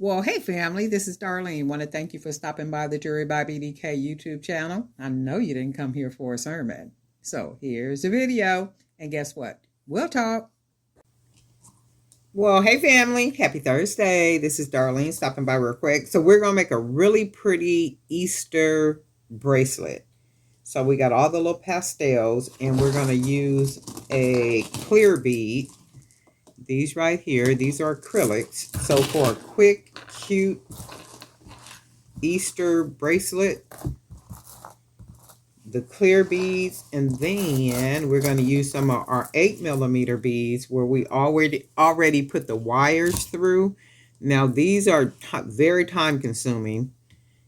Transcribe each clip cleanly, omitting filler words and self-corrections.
Well, hey family, this is Darlene. Want to thank you for stopping by the Jury by BDK YouTube channel. I know you didn't come here for a sermon. So here's the video, and guess what? We'll talk. Well, hey family, happy Thursday. This is Darlene stopping by real quick. So we're going to make a really pretty Easter bracelet. So we got all the little pastels, and we're going to use a clear bead. These right here, these are acrylics. So for a quick, cute Easter bracelet, the clear beads, and then we're going to use some of our 8mm beads where we already put the wires through. Now these are very time consuming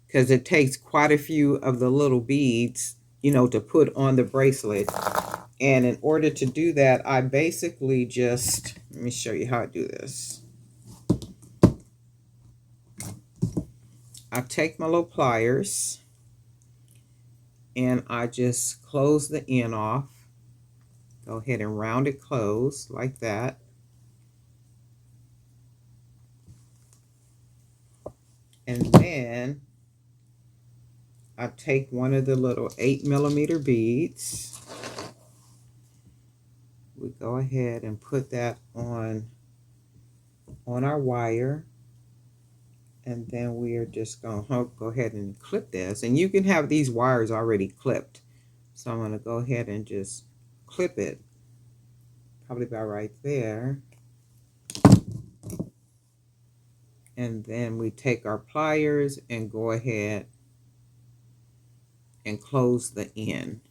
because it takes quite a few of the little beads, to put on the bracelet. And in order to do that, I basically just, let me show you how I do this. I take my little pliers and I just close the end off. Go ahead and round it close like that. And then I take one of the little 8mm beads. We go ahead and put that on our wire. And then we are just going to go ahead and clip this. And you can have these wires already clipped. So I'm going to go ahead and just clip it. Probably about right there. And then we take our pliers and go ahead and close the end.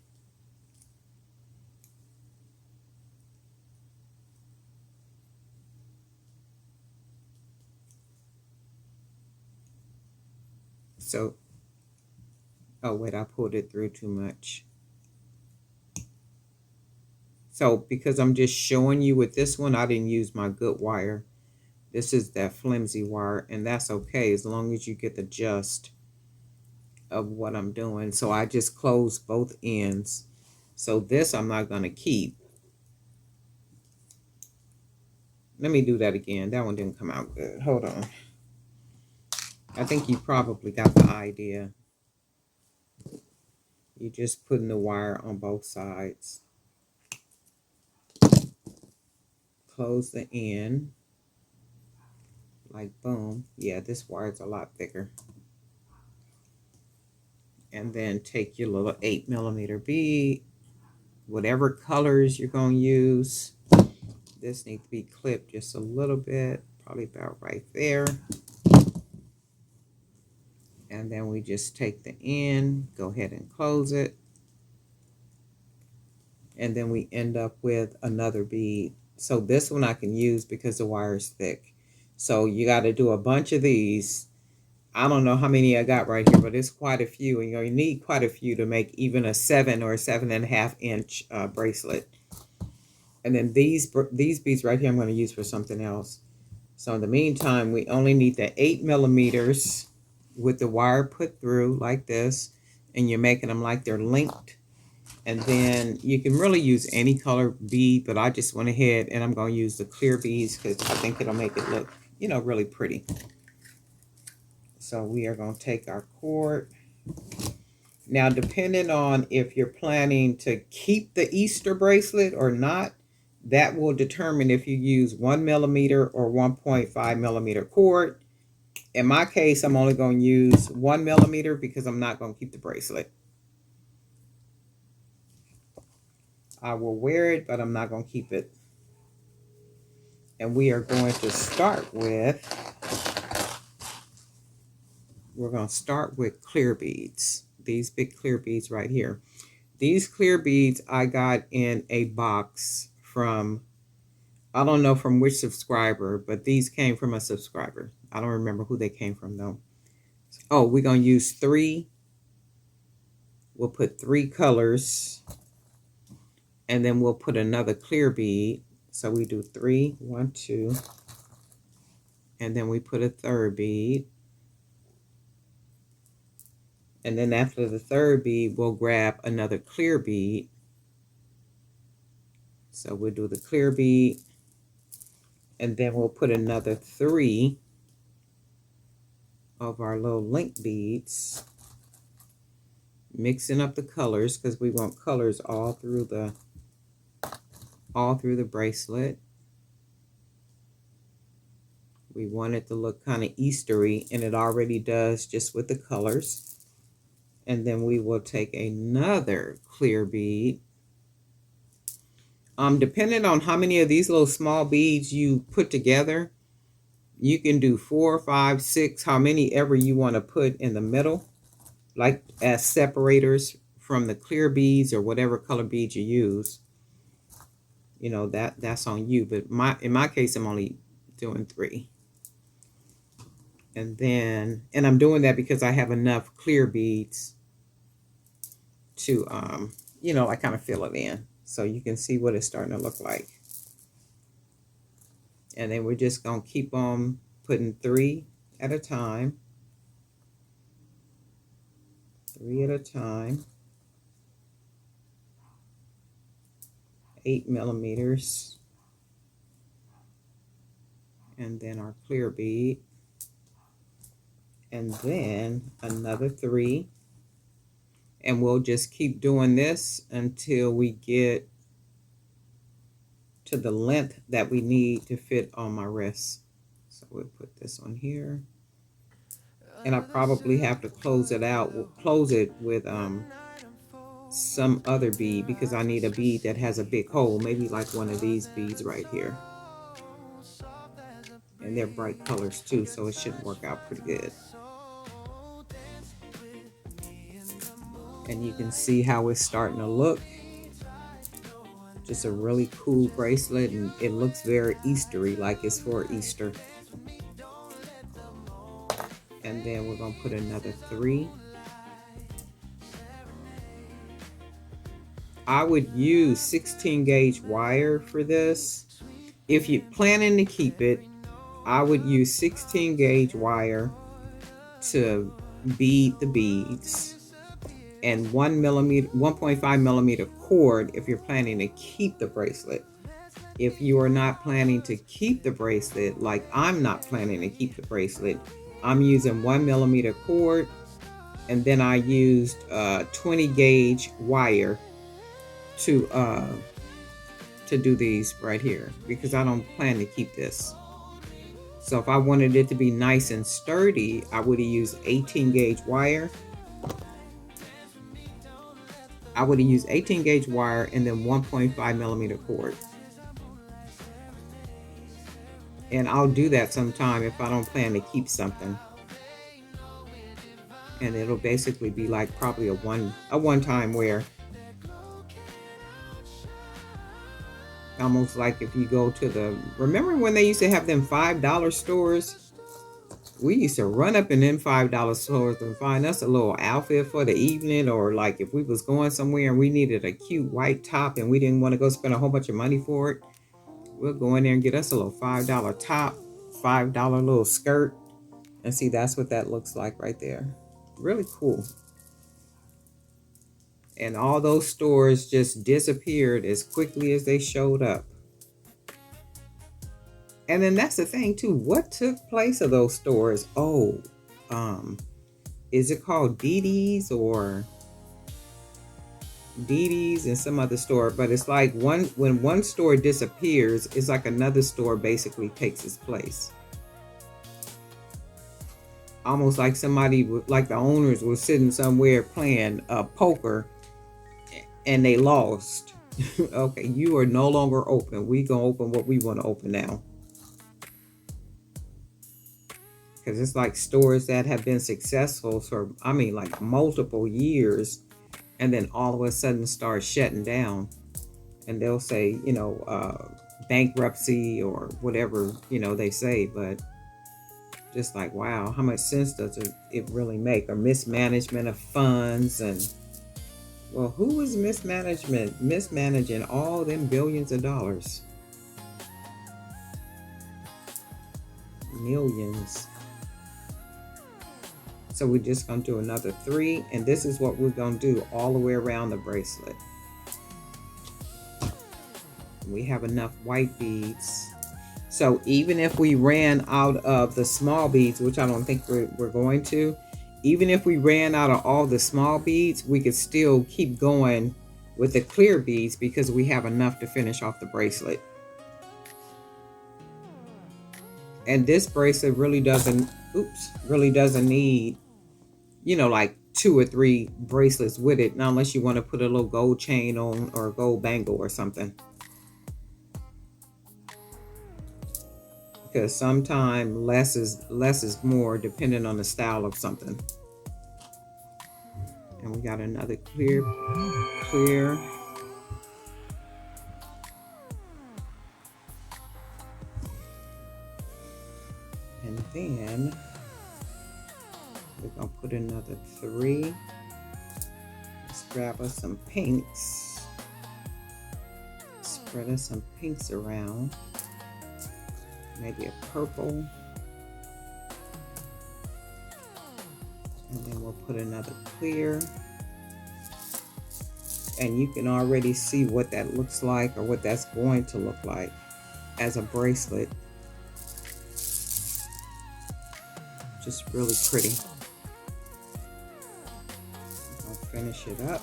So, oh wait, I pulled it through too much. So because I'm just showing you with this one, I didn't use my good wire. This is that flimsy wire, and that's okay as long as you get the gist of what I'm doing. So I just closed both ends. So this I'm not going to keep. Let me do that again. That one didn't come out good. Hold on. I think you probably got the idea. You're just putting the wire on both sides. Close the end. Like boom. Yeah, this wire is a lot thicker. And then take your little 8mm bead, whatever colors you're going to use. This needs to be clipped just a little bit, probably about right there. And then we just take the end, go ahead and close it. And then we end up with another bead. So this one I can use because the wire is thick. So you got to do a bunch of these. I don't know how many I got right here, but it's quite a few. And you need quite a few to make even a 7 or 7.5 inch bracelet. And then these beads right here I'm going to use for something else. So in the meantime, we only need the 8mm with the wire put through like this. And you're making them like they're linked. And then you can really use any color bead, but I just went ahead and I'm going to use the clear beads because I think it'll make it look, really pretty. So we are going to take our cord. Now, depending on if you're planning to keep the Easter bracelet or not, that will determine if you use 1mm or 1.5mm cord. In my case, I'm only going to use 1mm because I'm not going to keep the bracelet. I will wear it, but I'm not going to keep it. And we are going to start with, clear beads. These big clear beads right here. These clear beads I got in a box from, I don't know from which subscriber, but these came from a subscriber. I don't remember who they came from though. Oh, we're going to use 3. We'll put 3 colors. And then we'll put another clear bead. So we do 3, 1, 2. And then we put a third bead. And then after the third bead, we'll grab another clear bead. So we'll do the clear bead. And then we'll put another 3. of our little link beads, mixing up the colors because we want colors all through the bracelet. We want it to look kind of Eastery, and it already does just with the colors. And then we will take another clear bead. Depending on how many of these little small beads you put together, you can do 4, 5, 6, how many ever you want to put in the middle, like as separators from the clear beads or whatever color beads you use. You know, that's on you, but in my case, I'm only doing 3. And then, and I'm doing that because I have enough clear beads to, you know, I kind of fill it in. So you can see what it's starting to look like. And then we're just going to keep on putting 3 at a time. 3 at a time. 8 millimeters. And then our clear bead. And then another 3. And we'll just keep doing this until we get to the length that we need to fit on my wrist. So we'll put this on here. And I probably have to close it out. We'll close it with some other bead because I need a bead that has a big hole, maybe like one of these beads right here. And they're bright colors too, so it should work out pretty good. And you can see how it's starting to look. Just a really cool bracelet, and it looks very Eastery, like it's for Easter. And then we're going to put another 3. I would use 16 gauge wire for this. If you're planning to keep it, I would use 16 gauge wire to bead the beads, and 1.5 millimeter cord if you're planning to keep the bracelet. If you are not planning to keep the bracelet, like I'm not planning to keep the bracelet, I'm using 1 millimeter cord, and then I used 20 gauge wire to do these right here because I don't plan to keep this. So if I wanted it to be nice and sturdy, I would have used 18 gauge wire. I would have used 18 gauge wire and then 1.5 millimeter cord. And I'll do that sometime if I don't plan to keep something. And it'll basically be like probably a one-time wear. Almost like if you go to remember when they used to have them $5 stores? We used to run up in them $5 stores and find us a little outfit for the evening, or like if we was going somewhere and we needed a cute white top and we didn't want to go spend a whole bunch of money for it, we'll go in there and get us a little $5 top, $5 little skirt, and see, that's what that looks like right there. Really cool. And all those stores just disappeared as quickly as they showed up. And then that's the thing too. What took place of those stores? Oh, is it called DD's or DD's and some other store? But it's like when one store disappears, it's like another store basically takes its place. Almost like somebody, like the owners were sitting somewhere playing poker and they lost. Okay, you are no longer open. We gonna open what we want to open now. Because it's like stores that have been successful for, I mean, like multiple years, and then all of a sudden start shutting down. And they'll say, you know, bankruptcy or whatever, you know, they say. But just like, wow, how much sense does it really make? Or mismanagement of funds. And, well, who is mismanaging all them billions of dollars? Millions. So we're just going to do another 3, and this is what we're going to do all the way around the bracelet. We have enough white beads So even if we ran out of the small beads, which I don't think we're going to, even if we ran out of all the small beads, we could still keep going with the clear beads because we have enough to finish off the bracelet. And this bracelet really doesn't need, you know, like 2 or 3 bracelets with it, not unless you want to put a little gold chain on or a gold bangle or something. Because sometimes less is more depending on the style of something. And we got another clear. And then we're gonna put another 3. Let's grab us some pinks. Spread us some pinks around. Maybe a purple. And then we'll put another clear. And you can already see what that looks like, or what that's going to look like as a bracelet. Just really pretty. I'll finish it up.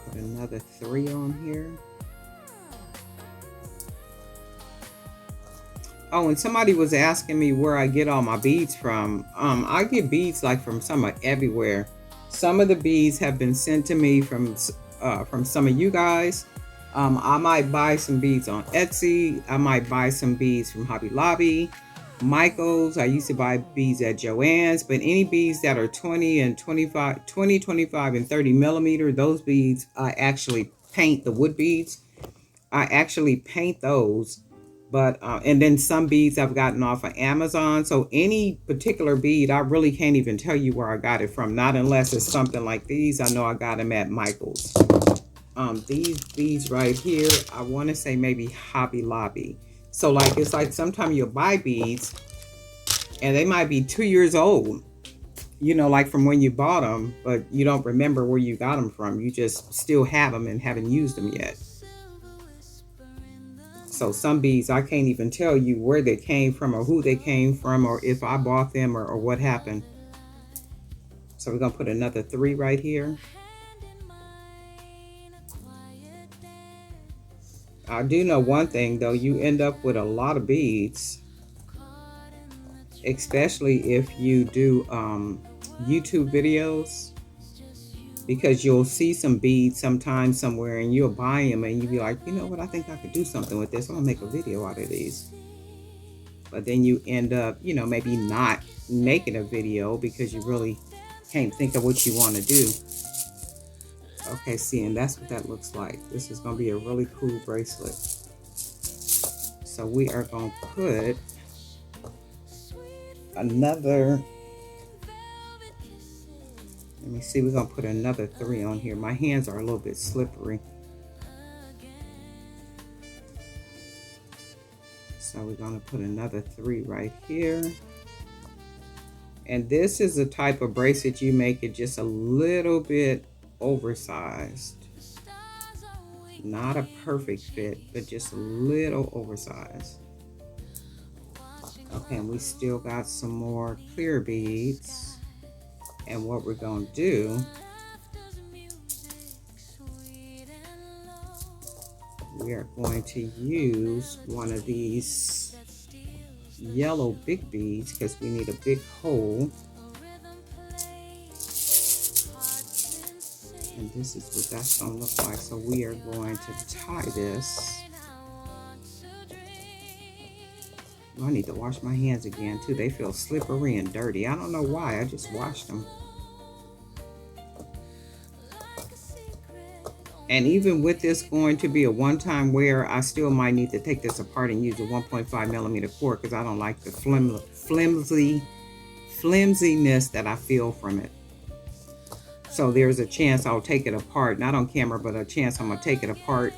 Put another 3 on here. Oh, and somebody was asking me where I get all my beads from. I get beads like from everywhere. Some of the beads have been sent to me from some of you guys. I might buy some beads on Etsy. I might buy some beads from Hobby Lobby, Michael's. I used to buy beads at Joann's, but any beads that are 20, 25, and 30 millimeter, those beads I actually paint. The wood beads, I actually paint those. But and then some beads I've gotten off of Amazon. So any particular bead, I really can't even tell you where I got it from. Not unless it's something like these. I know I got them at Michael's. These beads right here, I want to say maybe Hobby Lobby. So like, it's like sometimes you'll buy beads and they might be 2 years old, you know, like from when you bought them, but you don't remember where you got them from. You just still have them and haven't used them yet. So some beads, I can't even tell you where they came from or who they came from or if I bought them or what happened. So we're going to put another 3 right here. I do know one thing though, you end up with a lot of beads, especially if you do YouTube videos, because you'll see some beads sometimes somewhere and you'll buy them and you'll be like, you know what, I think I could do something with this. I'm gonna make a video out of these. But then you end up, you know, maybe not making a video because you really can't think of what you want to do. Okay, see, and that's what that looks like. This is going to be a really cool bracelet. So we are going to put another, let me see, we're going to put another 3 on here. My hands are a little bit slippery. So we're going to put another 3 right here. And this is the type of bracelet you make it just a little bit oversized. Not a perfect fit, but just a little oversized. Okay, and we still got some more clear beads. And what we're going to do, we are going to use one of these yellow big beads because we need a big hole. And this is what that's going to look like. So we are going to tie this. I need to wash my hands again too. They feel slippery and dirty. I don't know why. I just washed them. And even with this going to be a one-time wear, I still might need to take this apart and use a 1.5 millimeter cord because I don't like the flimsiness that I feel from it. So there's a chance I'll take it apart, not on camera, but a chance I'm gonna take it apart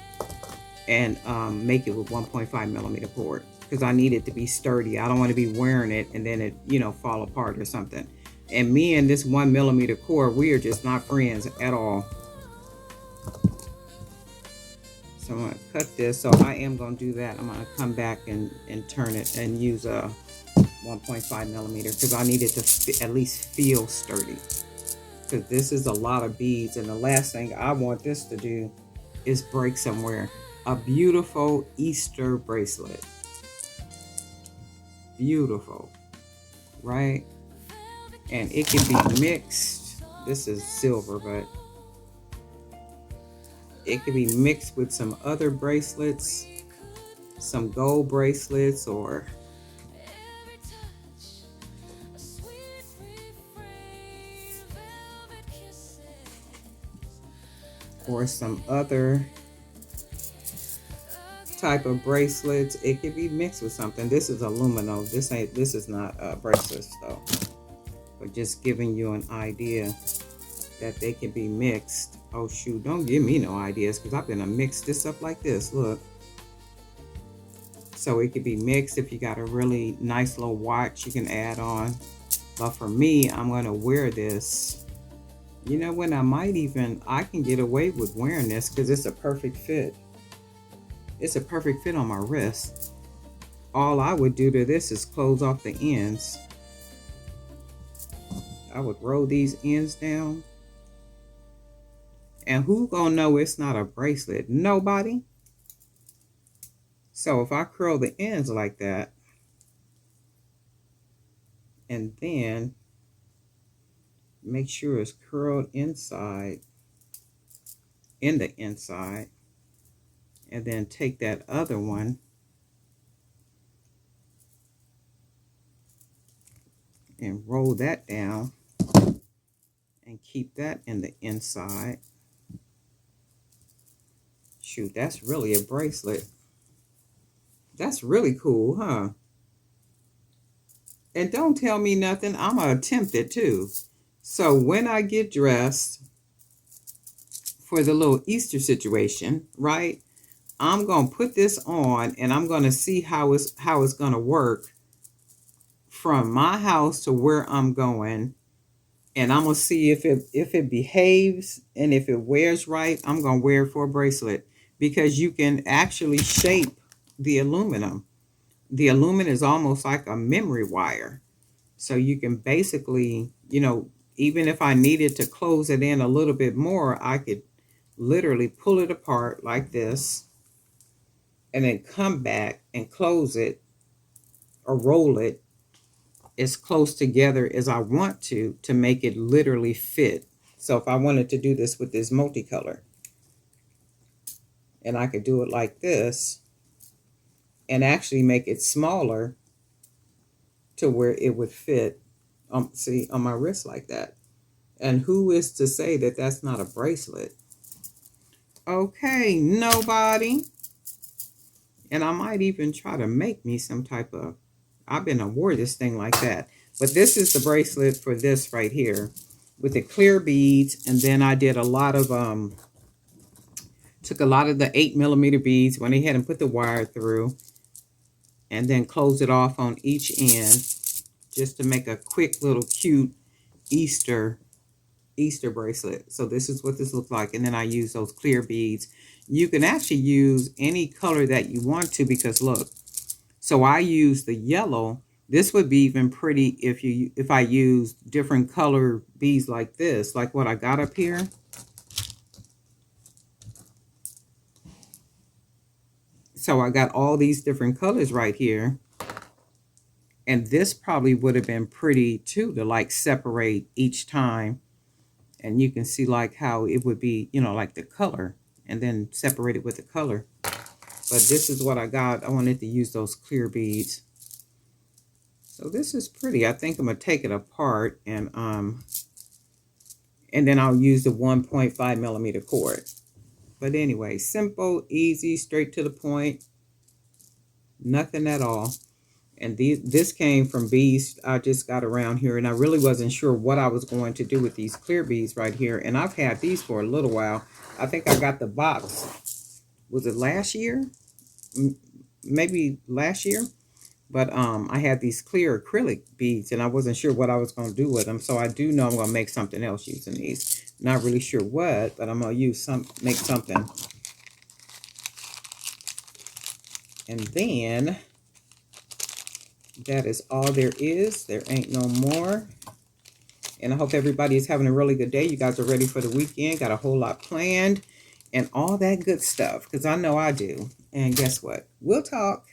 and make it with 1.5 millimeter cord because I need it to be sturdy. I don't want to be wearing it and then it, you know, fall apart or something. And me and this 1 millimeter cord, we are just not friends at all. So I'm going to cut this. So I am going to do that. I'm going to come back and turn it and use a 1.5 millimeter because I need it to at least feel sturdy. Because this is a lot of beads, and the last thing I want this to do is break somewhere. A beautiful Easter bracelet. Beautiful, right? And it can be mixed. This is silver, but it can be mixed with some other bracelets, some gold bracelets, or some other type of bracelets. It could be mixed with something. This is aluminum. This is not bracelets though, but just giving you an idea that they can be mixed. Oh shoot, don't give me no ideas because I'm gonna mix this up like this. Look. So it could be mixed. If you got a really nice little watch, you can add on. But for me, I'm gonna wear this. You know when I can get away with wearing this because it's a perfect fit. It's a perfect fit on my wrist. All I would do to this is close off the ends. I would roll these ends down. And who gonna know it's not a bracelet? Nobody. So if I curl the ends like that, and then make sure it's curled inside, in the inside, and then take that other one and roll that down and keep that in the inside. Shoot, that's really a bracelet. That's really cool, huh? And don't tell me nothing. I'm going to attempt it too. So when I get dressed for the little Easter situation, right? I'm going to put this on and I'm going to see how it's going to work from my house to where I'm going. And I'm going to see if it behaves, and if it wears right, I'm going to wear it for a bracelet, because you can actually shape the aluminum. The aluminum is almost like a memory wire. So you can basically, even if I needed to close it in a little bit more, I could literally pull it apart like this and then come back and close it or roll it as close together as I want to make it literally fit. So if I wanted to do this with this multicolor, and I could do it like this and actually make it smaller to where it would fit, see, on my wrist like that. And who is to say that that's not a bracelet? Okay, nobody. And I might even try to make me some type of, I've been awarded this thing like that. But this is the bracelet for this right here with the clear beads. And then I did a lot of, took a lot of the 8mm beads, went ahead and put the wire through, and then closed it off on each end just to make a quick little cute Easter bracelet. So this is what this looks like. And then I use those clear beads. You can actually use any color that you want to, because look, so I use the yellow. This would be even pretty if I use different color beads like this, like what I got up here. So I got all these different colors right here. And this probably would have been pretty too, to like separate each time. And you can see like how it would be, like the color, and then separate it with the color. But this is what I got. I wanted to use those clear beads. So this is pretty. I think I'm going to take it apart, and then I'll use the 1.5mm cord. But anyway, simple, easy, straight to the point. Nothing at all. And this came from beads I just got around here, and I really wasn't sure what I was going to do with these clear beads right here. And I've had these for a little while. I think I got the box, was it last year? Maybe last year. But I had these clear acrylic beads, and I wasn't sure what I was going to do with them. So I do know I'm going to make something else using these. Not really sure what, but I'm going to make something. And then that is all there is. There ain't no more. And I hope everybody is having a really good day. You guys are ready for the weekend. Got a whole lot planned and all that good stuff, because I know I do. And guess what? We'll talk.